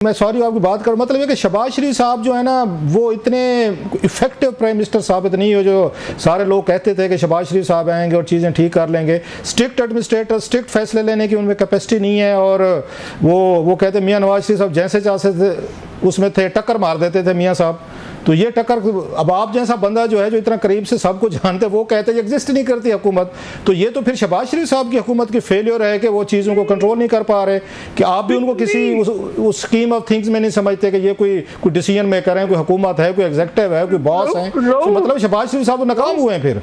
मैं सॉरी आपकी बात कर, मतलब है कि शहबाज शरीफ साहब जो है ना वो इतने इफेक्टिव प्राइम मिनिस्टर साबित नहीं हो जो सारे लोग कहते थे कि शहबाज शरीफ साहब आएंगे और चीज़ें ठीक कर लेंगे। स्ट्रिक्ट एडमिनिस्ट्रेटर, स्ट्रिक्ट फैसले लेने की उनमें कैपेसिटी नहीं है, और वो कहते मियाँ नवाज शरीफ साहब जैसे चाहते थे उसमें थे, टक्कर मार देते थे मियाँ साहब। तो ये टक्कर, अब आप जैसा बंदा जो है जो इतना करीब से सबको जानते, वो कहते हैं एग्जिस्ट नहीं करती हुकूमत, तो ये तो फिर शहबाज शरीफ साहब की हुकूमत की फेलियर है कि वो चीज़ों को कंट्रोल नहीं कर पा रहे, कि आप भी उनको किसी उस स्कीम ऑफ थिंग्स में नहीं समझते कि ये कोई डिसीजन मेकर है, कोई हुकूमत है, कोई एग्जीक्यूटिव है, कोई बॉस है, तो मतलब शहबाज शरीफ साहब नाकाम हुए हैं फिर।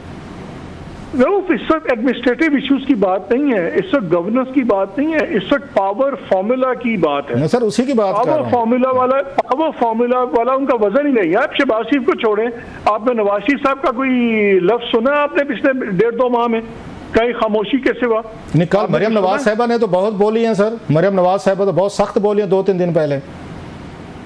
इस वक्त एडमिनिस्ट्रेटिव इश्यूज की बात नहीं है, इस वक्त गवर्नेंस की बात नहीं है, इस वक्त पावर फॉर्मूला की बात है। सर उसी की बात कर रहा हूं। पावर फॉर्मूला वाला उनका वजन ही नहीं है। आप शहबाज शरीफ को छोड़ें, आपने नवाज शरीफ साहब का कोई लफ्ज सुना आपने पिछले 1.5-2 माह में? कहीं खामोशी के सिवा? निकाल मरियम नवाज साहिबा ने तो बहुत बोली है सर, मरियम नवाज साहिबा तो बहुत सख्त बोली है 2-3 दिन पहले।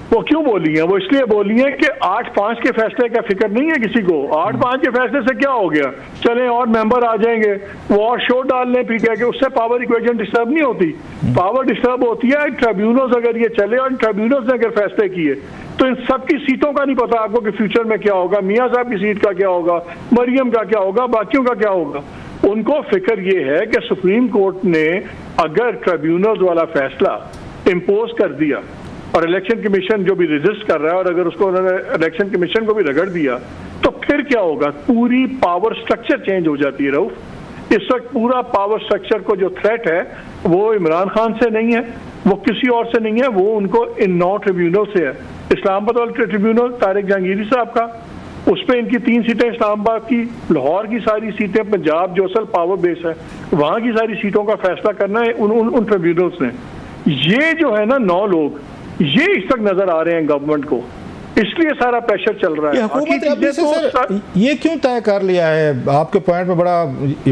वो क्यों बोली है? वो इसलिए बोली है कि 8-5 के फैसले का फिक्र नहीं है किसी को। 8-5 के फैसले से क्या हो गया, चले और मेंबर आ जाएंगे, वो और शोर डाल लें पीटीआई के, उससे पावर इक्वेशन डिस्टर्ब नहीं होती। पावर डिस्टर्ब होती है ट्रिब्यूनल्स अगर ये चले, और ट्रिब्यूनल्स ने अगर फैसले किए तो इन सबकी सीटों का नहीं पता आपको कि फ्यूचर में क्या होगा, मियाँ साहब की सीट का क्या होगा, मरियम का क्या होगा, बाकियों का क्या होगा। उनको फिक्र ये है कि सुप्रीम कोर्ट ने अगर ट्रिब्यूनल्स वाला फैसला इम्पोज कर दिया और इलेक्शन कमीशन जो भी रेजिस्ट कर रहा है, और अगर उसको इलेक्शन कमीशन को भी रगड़ दिया, तो फिर क्या होगा? पूरी पावर स्ट्रक्चर चेंज हो जाती है रऊफ। इस वक्त पूरा पावर स्ट्रक्चर को जो थ्रेट है वो इमरान खान से नहीं है, वो किसी और से नहीं है, वो उनको इन 9 ट्रिब्यूनल से है। इस्लामाबाद वाला ट्रिब्यूनल तारिक जहांगीरी साहब का, उस पर इनकी 3 सीटें इस्लामाबाद की, लाहौर की सारी सीटें, पंजाब जो असल पावर बेस है वहाँ की सारी सीटों का फैसला करना है उन ट्रिब्यूनल्स ने। ये जो है ना 9 लोग, ये इस तक नजर आ रहे हैं गवर्नमेंट को, इसलिए सारा प्रेशर चल रहा है। हुकूमत से सर ये क्यों तय कर लिया है, आपके पॉइंट में बड़ा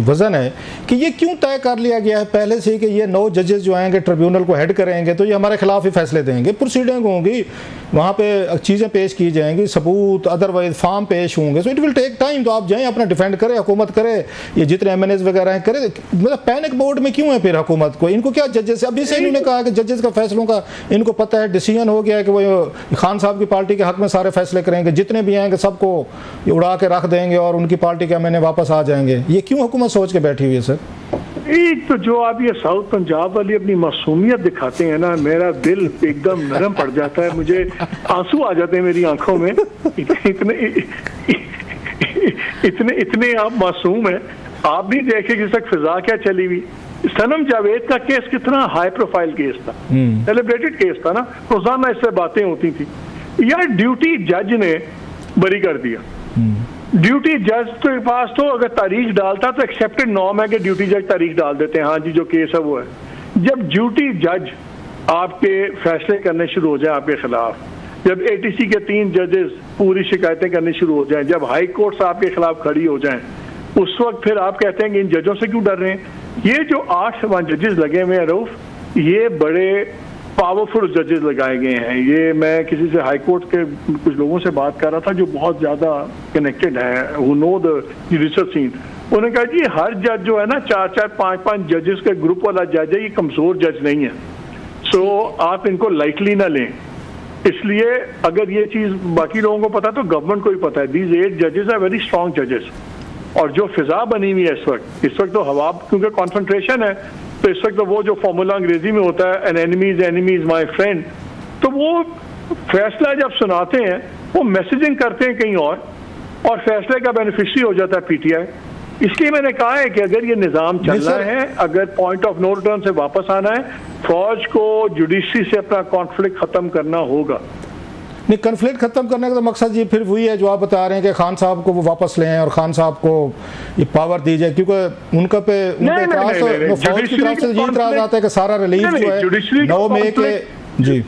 वजन है कि ये क्यों तय कर लिया गया है पहले से कि ये 9 जजेस जो आएंगे ट्रिब्यूनल को हेड करेंगे तो ये हमारे खिलाफ ही फैसले देंगे, प्रोसीडिंग होंगी, वहाँ पे चीज़ें पेश की जाएंगी, सबूत अदरवाइज फार्म पेश होंगे, so it will take time. तो आप जाएँ अपना डिफेंड करें, हुकूमत करे, ये जितने MNAs वगैरह हैं करे, मतलब पैनिक बोर्ड में क्यों है फिर हुकूमत को? इनको क्या जजेस, अभी से इन्होंने कहा कि जजेस का फैसलों का इनको पता है, डिसीजन हो गया है कि वो खान साहब की पार्टी के हक में सारे फैसले करेंगे, जितने भी आएंगे सबको उड़ा के रख देंगे और उनकी पार्टी के MNA वापस आ जाएंगे। ये क्यों हुकूमत सोच के बैठी हुई है सर? एक तो जो आप ये साउथ पंजाब वाली अपनी मासूमियत दिखाते हैं ना, मेरा दिल एकदम नरम पड़ जाता है, मुझे आंसू आ जाते हैं मेरी आंखों में। इतने आप मासूम हैं। आप भी देखें कि तक फिजा क्या चली हुई। सनम जावेद का केस कितना हाई प्रोफाइल केस था, सेलिब्रेटेड केस था ना, रोजाना इससे बातें होती थी। यार ड्यूटी जज ने बरी कर दिया। ड्यूटी जज के पास तो अगर तारीख डालता तो एक्सेप्टेड नॉर्म है कि ड्यूटी जज तारीख डाल देते हैं, हाँ जी जो केस है वो है। जब ड्यूटी जज आपके फैसले करने शुरू हो जाए आपके खिलाफ, जब ATC के 3 जजेस पूरी शिकायतें करनी शुरू हो जाएं, जब हाई कोर्ट्स आपके खिलाफ खड़ी हो जाएं, उस वक्त फिर आप कहते हैं कि इन जजों से क्यों डर रहे हैं? ये जो 8 जजेस लगे हुए हैं रऊफ, ये बड़े पावरफुल जजेस लगाए गए हैं। ये मैं किसी से हाई कोर्ट के कुछ लोगों से बात कर रहा था जो बहुत ज़्यादा कनेक्टेड है, who know the judicial scene. उन्होंने कहा जी हर जज जो है ना 4-4, 5-5 जजेस का ग्रुप वाला जज है, ये कमज़ोर जज नहीं है, सो आप इनको लाइटली ना लें। इसलिए अगर ये चीज़ बाकी लोगों को पता है तो गवर्नमेंट को भी पता है। दीज 8 जजेस आर वेरी स्ट्रॉन्ग जजेस। और जो फिजा बनी हुई है इस वक्त तो हवा, क्योंकि कॉन्सेंट्रेशन है, तो इस वक्त तो वो जो फॉर्मूला अंग्रेजी में होता है an enemy is my friend, तो वो फैसला जब सुनाते हैं वो मैसेजिंग करते हैं कहीं और फैसले का बेनिफिशियरी हो जाता है PTI। इसलिए मैंने कहा है कि अगर ये निज़ाम चल रहा है, अगर पॉइंट ऑफ नो रिटर्न से वापस आना है, फौज को जुडिशरी से अपना कॉन्फ्लिक्ट खत्म करना होगा। नहीं, कन्फ्लिक्ट खत्म करने का तो मकसद ये फिर वही है जो आप बता रहे हैं कि खान साहब को वो वापस लें और खान साहब को ये पावर दी जाए, क्योंकि उनका पे फौज की तरफ से ये इतराज आता है कि सारा रिलीफ जो है 9 मई के जी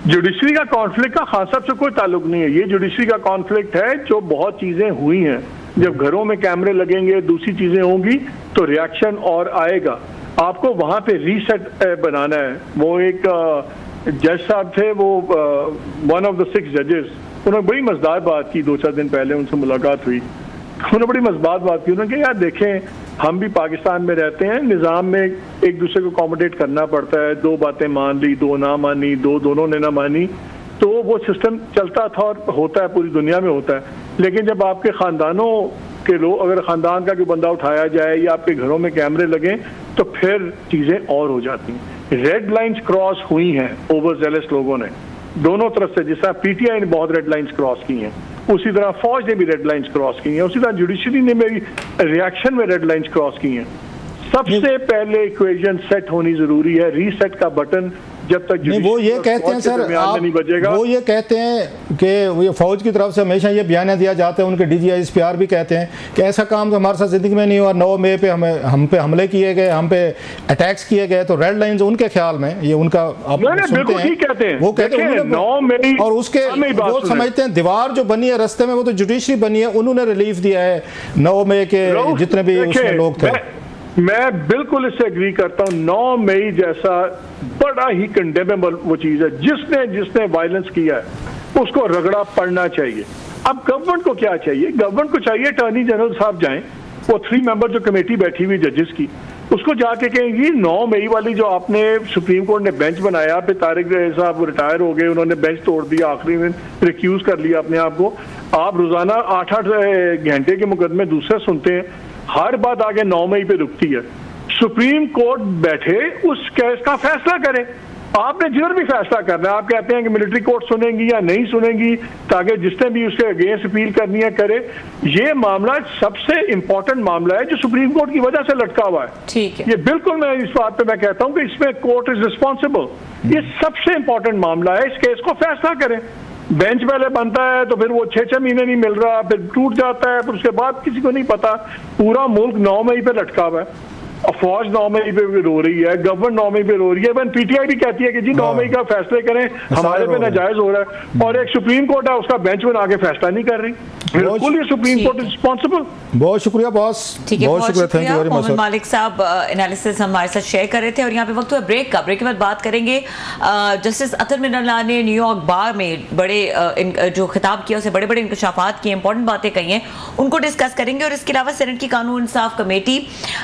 जुडिशरी का कॉन्फ्लिक्ट का खान साहब से कोई ताल्लुक नहीं है। ये जुडिशरी का कॉन्फ्लिक्ट है जो बहुत चीजें हुई हैं, जब घरों में कैमरे लगेंगे, दूसरी चीजें होंगी तो रिएक्शन और आएगा। आपको वहां पे रीसेट बनाना है। वो एक जज साहब थे, वो 1 of the 6 जजेस, उन्होंने बड़ी मजेदार बात की 2-4 दिन पहले उनसे मुलाकात हुई। उन्होंने बड़ी मजेदार बात की, उन्होंने कहा यार देखें हम भी पाकिस्तान में रहते हैं, निज़ाम में एक दूसरे को अकोमोडेट करना पड़ता है, दो बातें मान ली, दो ना मानी, दो दोनों ने ना मानी, तो वो सिस्टम चलता था और होता है, पूरी दुनिया में होता है। लेकिन जब आपके ख़ानदानों के लोग, अगर ख़ानदान का कोई बंदा उठाया जाए या आपके घरों में कैमरे लगें, तो फिर चीज़ें और हो जाती हैं। रेड लाइन्स क्रॉस हुई हैं ओवर जेलस लोगों ने दोनों तरफ से, जिस तरह पीटीआई ने बहुत रेड लाइन्स क्रॉस की हैं, उसी तरह फौज ने भी रेड लाइन्स क्रॉस की हैं, उसी तरह जुडिशरी ने मेरी रिएक्शन में रेड लाइन्स क्रॉस की हैं। सबसे पहले इक्वेशन सेट होनी जरूरी है, रीसेट का बटन जब तक नहीं, वो ये कहते हैं सर, नहीं बजेगा। वो ये कहते हैं कि ये फौज की तरफ से हमेशा ये बयान दिया जाता है, उनके DGISPR भी कहते हैं कि ऐसा काम तो हमारे साथ जिंदगी में नहीं हुआ। 9 मई पे हम पे हमले किए गए, हम पे अटैक्स किए गए, तो रेड लाइंस उनके ख्याल में ये उनका आप सुनते हैं, कहते हैं, वो कहते हैं 9 मई, और उसके वो समझते हैं दीवार जो बनी है रास्ते में, वो तो जुडिशरी बनी है, उन्होंने रिलीफ दिया है 9 मई के जितने भी उसमें लोग थे। मैं बिल्कुल इससे एग्री करता हूँ। 9 मई जैसा बड़ा ही कंडेमेबल वो चीज है, जिसने वायलेंस किया है उसको रगड़ा पड़ना चाहिए। अब गवर्नमेंट को क्या चाहिए? गवर्नमेंट को चाहिए अटॉर्नी जनरल साहब जाएं, वो 3 मेंबर जो कमेटी बैठी हुई जजेस की, उसको जाके कहेंगी 9 मई वाली जो आपने सुप्रीम कोर्ट ने बेंच बनाया, फिर तारिक साहब रिटायर हो गए, उन्होंने बेंच तोड़ दिया, आखिरी में रिक्यूज कर लिया अपने आप को। आप रोजाना 8-8 घंटे के मुकदमे दूसरे सुनते हैं, हर बात आगे 9 मई पे रुकती है। सुप्रीम कोर्ट बैठे उस केस का फैसला करे। आपने जिधर भी फैसला करना है, आप कहते हैं कि मिलिट्री कोर्ट सुनेंगी या नहीं सुनेंगी, ताकि जिसने भी उसके अगेंस्ट अपील करनी है करे। ये मामला सबसे इंपॉर्टेंट मामला है जो सुप्रीम कोर्ट की वजह से लटका हुआ है। ठीक है, ये बिल्कुल, मैं इस बात पे मैं कहता हूं कि इसमें कोर्ट इज रिस्पॉन्सिबल। ये सबसे इंपॉर्टेंट मामला है, इस केस को फैसला करें। बेंच पहले बनता है तो फिर वो 6-6 महीने नहीं मिल रहा, फिर टूट जाता है, फिर उसके बाद किसी को नहीं पता। पूरा मुल्क 9 मई पे लटका हुआ है, फौज 9 मई पे रो रही है, गवर्नमेंट 9 मई पे रो रही है, इवन पीटीआई भी कहती है कि जी 9 मई का फैसले करें, हमारे पे नाजायज हो रहा है, और एक सुप्रीम कोर्ट है उसका बेंच बना के फैसला नहीं कर रही। बिल्कुल ये सुप्रीम कोर्ट रिस्पॉन्सिबल। बहुत शुक्रिया बॉस, बहुत शुक्रिया, थैंक यू वेरी मच। मालिक साहब एनालिसिस हमारे साथ शेयर कर रहे थे, और यहाँ पे वक्त हुआ ब्रेक का। ब्रेक के बाद बात करेंगे जस्टिस अतर मिनल्ला ने न्यूयॉर्क बार में बड़े जो खिताब किया, उसे बड़े बड़े इंकशाफात किए, इंपॉर्टेंट बातें कही हैं, उनको डिस्कस करेंगे। और इसके अलावा सेनेट की कानून इंसाफ कमेटी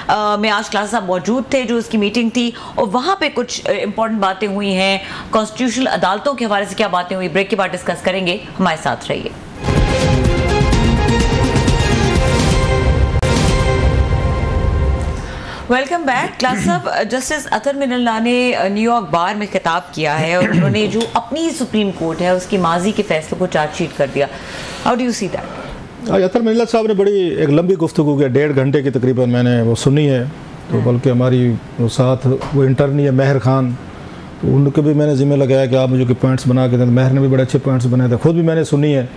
में आज क्लास साहब मौजूद थे, जो उसकी मीटिंग थी, और वहां पे कुछ इंपॉर्टेंट बातें हुई हैं, कॉन्स्टिट्यूशनल अदालतों के हवाले से क्या बातें हुई, ब्रेक के बाद डिस्कस करेंगे। हमारे साथ रहिए। Welcome back. क्लास साहब, जस्टिस अतर मिनल्ला ने न्यूयॉर्क बार में खिताब किया है, और उन्होंने जो अपनी सुप्रीम कोर्ट है उसकी माजी के फैसलों को चार्जशीट कर दिया। How do you see that? Athar Minallah साहब ने बड़ी एक लंबी गुफ्तगू की, 1.5 घंटे की तकरीबन मैंने वो सुनी है। तो बल्कि हमारी वो साथ वो इंटर्नी है मेहर खान, तो उनके भी मैंने जिम्मे लगाया कि आप मुझे पॉइंट्स बना के दें। मेहर ने भी बड़े अच्छे पॉइंट्स बनाए थे, खुद भी मैंने सुनी है।